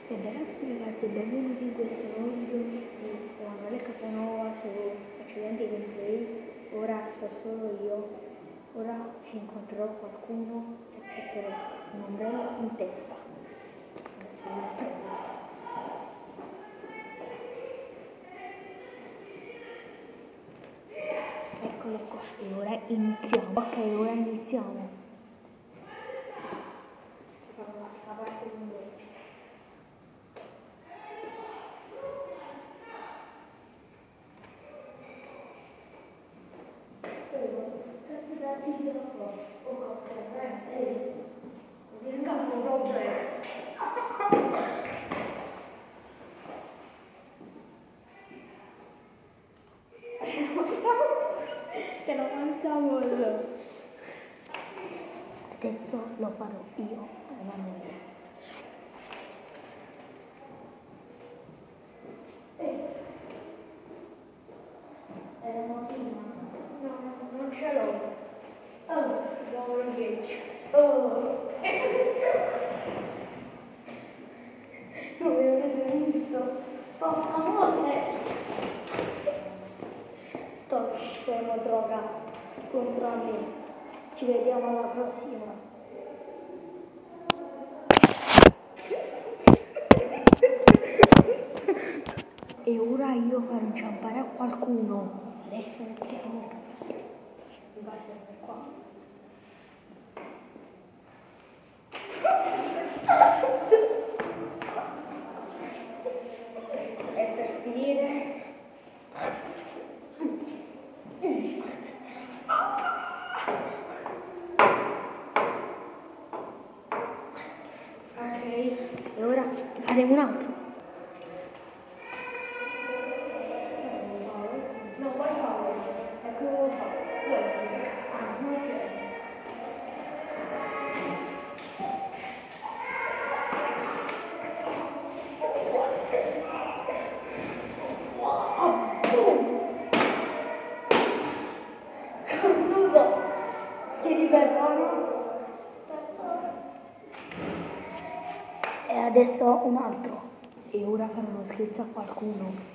E bella a tutti ragazzi, benvenuti in questo nuovo video di Emanuele Casanova su Eccellente Gameplay. Ora sto solo io, ora si incontrerò qualcuno e cercherò un ombrello in testa. Adesso lo prendo. Eccolo qua, e ora iniziamo. Ok, ora iniziamo. Farò una parte di un video. Te lo pensavo io. Adesso lo farò io, Emanuele. Elemosina? No, non ce l'ho. Oh, scusa, invece. Oh. Non mi avete visto. Oh, amore. Sto scemo droga contro me. Ci vediamo alla prossima. E ora io farò inciampare a qualcuno. Adesso iniziamo. Mi va sempre qua. E per finire ok, e ora faremo un altro. No, vuoi farlo? Ecco, lo fa. Chiedi perdono. E adesso un altro. E ora farò uno scherzo a qualcuno.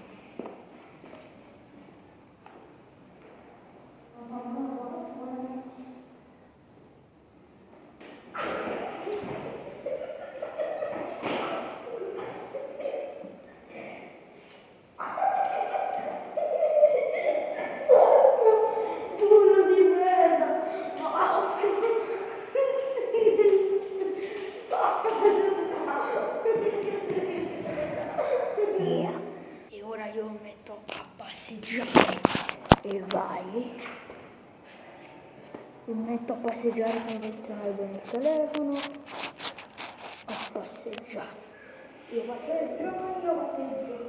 E ora io lo metto a passeggiare e vai. Lo metto a passeggiare per posizionare bene il telefono. A passeggiare. Io passeggio, io passeggio.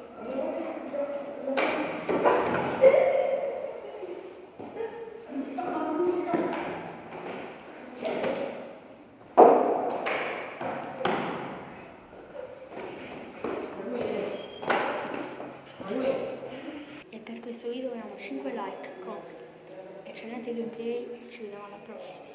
E per questo video abbiamo 5 like con Eccellente Gameplay e ci vediamo alla prossima.